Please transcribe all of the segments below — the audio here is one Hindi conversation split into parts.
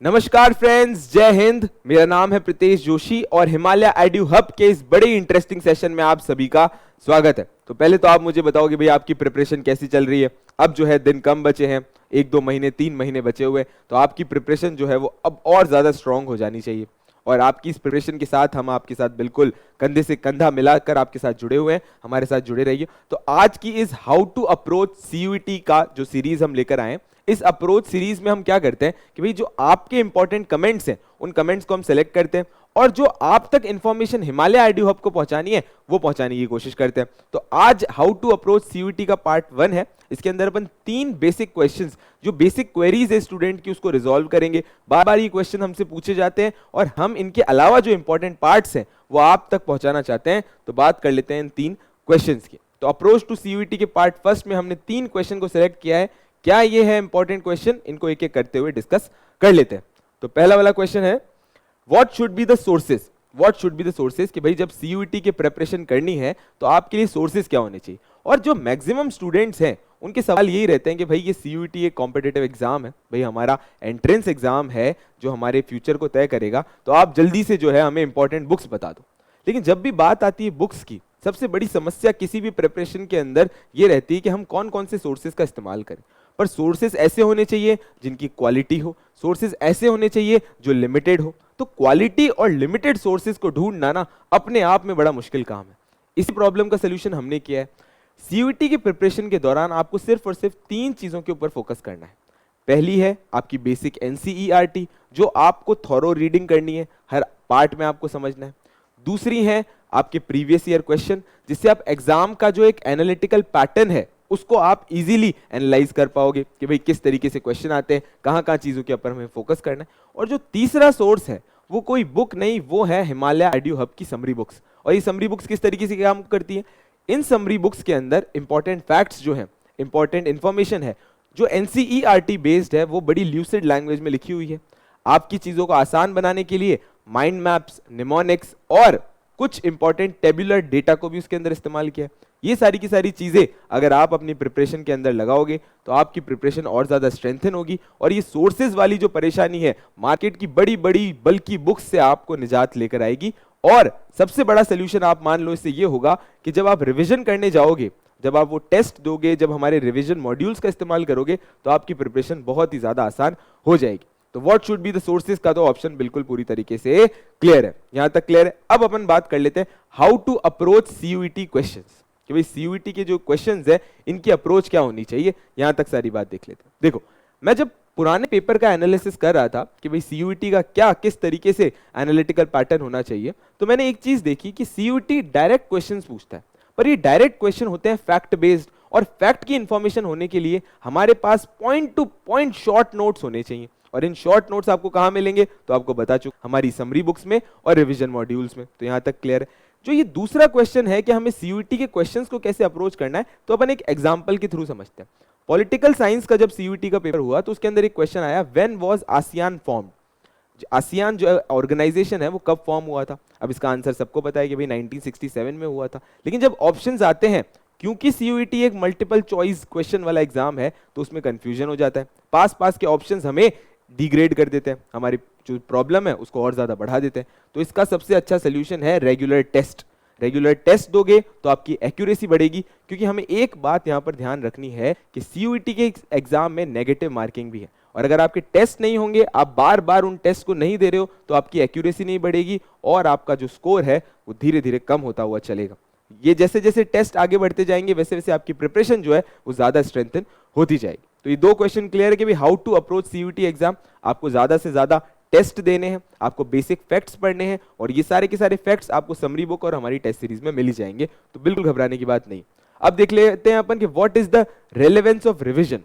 नमस्कार फ्रेंड्स, जय हिंद। मेरा नाम है प्रीतेश जोशी और हिमालय एडू हब के इस बड़े इंटरेस्टिंग सेशन में आप सभी का स्वागत है। तो पहले तो आप मुझे बताओ कि भाई आपकी प्रिपरेशन कैसी चल रही है। अब जो है दिन कम बचे हैं, 1-2 महीने 3 महीने बचे हुए, तो आपकी प्रिपरेशन जो है वो अब और ज्यादा स्ट्रांग हो जानी चाहिए। और आपकी इस प्रिपरेशन के साथ हम आपके साथ बिल्कुल कंधे से कंधा मिलाकर आपके साथ जुड़े हुए हैं। हमारे साथ जुड़े रहिए। तो आज की इस हाउ टू अप्रोच सीयूईटी का जो सीरीज हम लेकर आए, इस अप्रोच सीरीज में हम क्या करते हैं कि भाई जो आपके इंपॉर्टेंट कमेंट्स हैं उन कमेंट्स को हम सेलेक्ट करते हैं और जो आप तक इंफॉर्मेशन हिमालय एडू हब को पहुंचानी है वो पहुंचाने की कोशिश करते हैं। तो आज हाउ टू अप्रोच सीयूईटी का पार्ट 1 है। इसके अंदर अपन 3 बेसिक क्वेश्चंस, जो बेसिक क्वेरीज है स्टूडेंट की, उसको रिजॉल्व करेंगे। बार बार ये क्वेश्चन हमसे पूछे जाते हैं और हम इनके अलावा जो इंपॉर्टेंट पार्ट्स हैं वो आप तक पहुंचाना चाहते हैं। तो बात कर लेते हैं इन 3 क्वेश्चंस की। तो अप्रोच टू सीयूईटी के पार्ट 1 में हमने 3 क्वेश्चन को सिलेक्ट किया है। क्या ये है इंपॉर्टेंट क्वेश्चन, इनको एक एक करते हुए डिस्कस कर लेते हैं। तो पहला वाला क्वेश्चन है, what should be the sources. What should be the sources कि भाई जब सीयूईटी की प्रिपरेशन करनी है तो आपके लिए सोर्सेज क्या होने चाहिए। और जो मैक्सिमम स्टूडेंट्स हैं उनके सवाल यही रहते हैं कि भाई ये सीयूईटी एक कॉम्पिटिटिव एग्जाम है, भाई हमारा एंट्रेंस एग्जाम है जो हमारे फ्यूचर को तय करेगा, तो आप जल्दी से जो है हमें इंपॉर्टेंट बुक्स बता दो। लेकिन जब भी बात आती है बुक्स की, सबसे बड़ी समस्या किसी भी प्रिपरेशन के अंदर ये रहती है कि हम कौन कौन से सोर्सेज का इस्तेमाल करें। पर सोर्सेज ऐसे होने चाहिए जिनकी क्वालिटी हो, सोर्सेज ऐसे होने चाहिए जो लिमिटेड हो। तो क्वालिटी और लिमिटेड सोर्सेज को ढूंढना ना अपने आप में बड़ा मुश्किल काम है। इसी प्रॉब्लम का सलूशन हमने किया है। सीयूईटी की प्रिपरेशन के दौरान आपको सिर्फ और सिर्फ 3 चीजों के ऊपर फोकस करना है। पहली है आपकी बेसिक एनसीईआरटी, जो आपको थॉरो रीडिंग करनी है, हर पार्ट में आपको समझना है। दूसरी है आपके प्रीवियस ईयर क्वेश्चन, जिससे आप एग्जाम का जो एक एनालिटिकल पैटर्न है उसको आप इजीली एनालाइज कर पाओगे कि भाई किस तरीके से क्वेश्चन आते हैं, कहां चीजों के ऊपर हमें फोकस करना है। और जो तीसरा सोर्स है वो कोई बुक नहीं, वो है हिमालय एडू हब की समरी बुक्स। और ये समरी बुक्स किस तरीके से काम करती है, इन समरी बुक्स के अंदर इंपॉर्टेंट फैक्ट्स जो हैं, इंपॉर्टेंट इंफॉर्मेशन है जो एनसीईआरटी बेस्ड है, वो बड़ी ल्यूसिड लैंग्वेज में लिखी हुई है। आपकी चीजों को आसान बनाने के लिए माइंड मैप्स, निमोनिक्स और कुछ इंपॉर्टेंट टेबुलर डेटा को भी उसके अंदर इस्तेमाल किया है। ये सारी की सारी चीजें अगर आप अपनी प्रिपरेशन के अंदर लगाओगे तो आपकी प्रिपरेशन और ज्यादा स्ट्रेंथन होगी। और ये सोर्सेज वाली जो परेशानी है, मार्केट की बड़ी बड़ी बल्कि बुक्स से आपको निजात लेकर आएगी। और सबसे बड़ा सोल्यूशन आप मान लो इससे ये होगा कि जब आप रिवीजन करने जाओगे, जब आप वो टेस्ट दोगे, जब हमारे रिवीजन मॉड्यूल्स का इस्तेमाल करोगे, तो आपकी प्रिपरेशन बहुत ही ज्यादा आसान हो जाएगी। तो what should be the sources का तो ऑप्शन बिल्कुल पूरी तरीके से क्लियर है। यहां तक क्लियर है। अब अपन बात कर लेते हैं how to approach CUET questions, कि भाई सीयूईटी के जो क्वेश्चंस है इनकी अप्रोच क्या होनी चाहिए। यहां तक सारी बात देख लेते हैं। देखो, मैं जब पुराने पेपर का एनालिसिस कर रहा था कि भाई सीयूईटी का क्या किस तरीके से एनालिटिकल पैटर्न होना चाहिए, तो मैंने एक चीज देखी कि सीयूईटी डायरेक्ट क्वेश्चंस पूछता है, पर ये डायरेक्ट क्वेश्चन होते हैं फैक्ट बेस्ड। और फैक्ट की इंफॉर्मेशन होने के लिए हमारे पास point to point short notes होने चाहिए। और इन शॉर्ट नोट्स आपको कहां मिलेंगे, तो आपको बता चुका, हमारी समरी बुक्स में और रिवीजन मॉड्यूल्स में। तो यहां तक क्लियर है। जो ये दूसरा क्वेश्चन है कि हमें सीयूईटी के क्वेश्चंस को कैसे अप्रोच करना है, तो अपन एक एग्जांपल के थ्रू समझते हैं। पॉलिटिकल साइंस का जब सीयूईटी का पेपर हुआ तो उसके अंदर एक क्वेश्चन आया, when was ASEAN formed. ASEAN जो ऑर्गेनाइजेशन है वो कब फॉर्म हुआ था। अब इसका आंसर सबको पता है कि भाई 1967 में हुआ था। लेकिन जब ऑप्शंस आते हैं, क्योंकि सीयूईटी एक मल्टीपल चॉइस क्वेश्चन वाला एग्जाम है, तो उसमें कंफ्यूजन हो जाता है। पास के ऑप्शंस हमें डिग्रेड कर देते हैं, हमारी जो प्रॉब्लम है उसको और ज्यादा बढ़ा देते हैं। तो इसका सबसे अच्छा सोल्यूशन है रेगुलर टेस्ट। रेगुलर टेस्ट दोगे तो आपकी एक्यूरेसी बढ़ेगी, क्योंकि हमें एक बात यहां पर ध्यान रखनी है कि सीयूईटी के एग्जाम में नेगेटिव मार्किंग भी है। और अगर आपके टेस्ट नहीं होंगे, आप बार बार उन टेस्ट को नहीं दे रहे हो, तो आपकी एक्यूरेसी नहीं बढ़ेगी और आपका जो स्कोर है वो धीरे धीरे कम होता हुआ चलेगा। ये जैसे जैसे टेस्ट आगे बढ़ते जाएंगे वैसे वैसे आपकी प्रिपरेशन जो है वो ज्यादा स्ट्रेंथन होती जाएगी। तो ये 2 क्वेश्चन क्लियर है कि भाई how to approach CUET exam. आपको ज्यादा से ज्यादा टेस्ट देने हैं, आपको बेसिक फैक्ट्स पढ़ने हैं, और ये सारे के सारे फैक्ट्स आपको समरी बुक और हमारी टेस्ट सीरीज में मिल ही जाएंगे। तो बिल्कुल घबराने की बात नहीं। अब देख लेते हैं अपन कि what is the relevance of revision.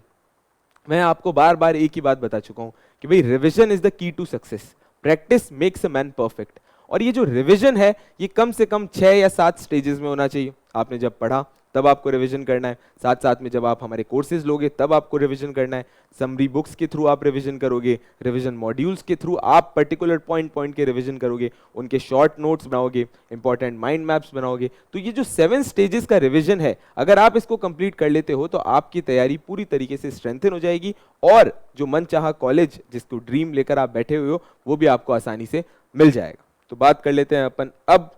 मैं आपको बार बार एक ही बात बता चुका हूं कि भाई revision is the key to success, practice makes a man perfect. और ये जो रिवीजन है ये कम से कम 6 या 7 स्टेजेस में होना चाहिए। आपने जब पढ़ा तब आपको रिवीजन करना है, साथ साथ में जब आप हमारे कोर्सेज लोगे तब आपको रिवीजन करना है, समरी बुक्स के थ्रू आप रिवीजन करोगे, रिवीजन मॉड्यूल्स के थ्रू आप पर्टिकुलर पॉइंट के रिवीजन करोगे, उनके शॉर्ट नोट्स बनाओगे, इंपॉर्टेंट माइंड मैप्स बनाओगे। तो ये जो 7 स्टेजेस का रिवीजन है, अगर आप इसको कंप्लीट कर लेते हो तो आपकी तैयारी पूरी तरीके से स्ट्रेंथन हो जाएगी और जो मनचाहा कॉलेज जिसको ड्रीम लेकर आप बैठे हुए हो वो भी आपको आसानी से मिल जाएगा। तो बात कर लेते हैं अपन अब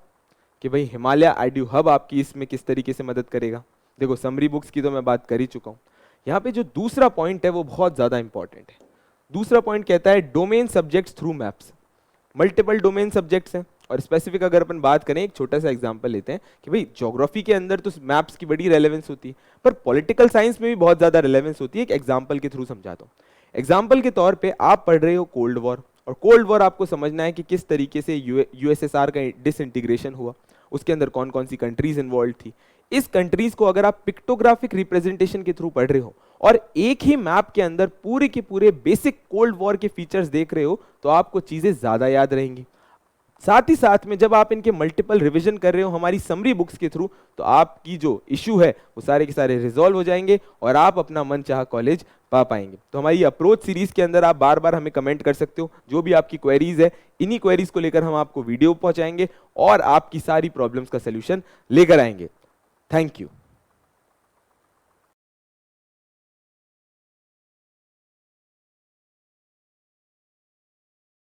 कि भाई हिमालय आईडीयू हब आपकी इसमें किस तरीके से मदद करेगा। देखो समरी बुक्स की तो मैं बात कर ही चुका हूं। यहाँ पे जो दूसरा पॉइंट है वो बहुत ज्यादा इंपॉर्टेंट है। दूसरा पॉइंट कहता है domain subjects through maps. Multiple domain subjects हैं और स्पेसिफिक अगर अपन बात करें, एक छोटा सा एग्जांपल लेते हैं कि भाई ज्योग्राफी के अंदर तो मैप्स की बड़ी रेलेवेंस होती है, पर पॉलिटिकल साइंस में भी बहुत ज्यादा रेलेवेंस होती है। एक एग्जांपल के थ्रू समझाता हूँ। एग्जांपल के तौर पे आप पढ़ रहे हो कोल्ड वॉर, और कोल्ड वॉर आपको समझना है कि किस तरीके से यूएसएसआर का डिसइंटीग्रेशन हुआ, उसके अंदर कौन कौन सी कंट्रीज इन्वॉल्व थी। इस कंट्रीज को अगर आप पिक्टोग्राफिक रिप्रेजेंटेशन के थ्रू पढ़ रहे हो और एक ही मैप के अंदर पूरे के पूरे बेसिक कोल्ड वॉर के फीचर्स देख रहे हो तो आपको चीजें ज्यादा याद रहेंगी। साथ ही साथ में जब आप इनके मल्टीपल रिवीजन कर रहे हो हमारी समरी बुक्स के थ्रू, तो आपकी जो इशू है वो सारे के सारे रिजॉल्व हो जाएंगे और आप अपना मनचाहा कॉलेज पा पाएंगे। तो हमारी अप्रोच सीरीज के अंदर आप बार बार हमें कमेंट कर सकते हो, जो भी आपकी क्वेरीज है, इन्हीं क्वेरीज को लेकर हम आपको वीडियो पहुंचाएंगे और आपकी सारी प्रॉब्लम्स का सोल्यूशन लेकर आएंगे। Thank you.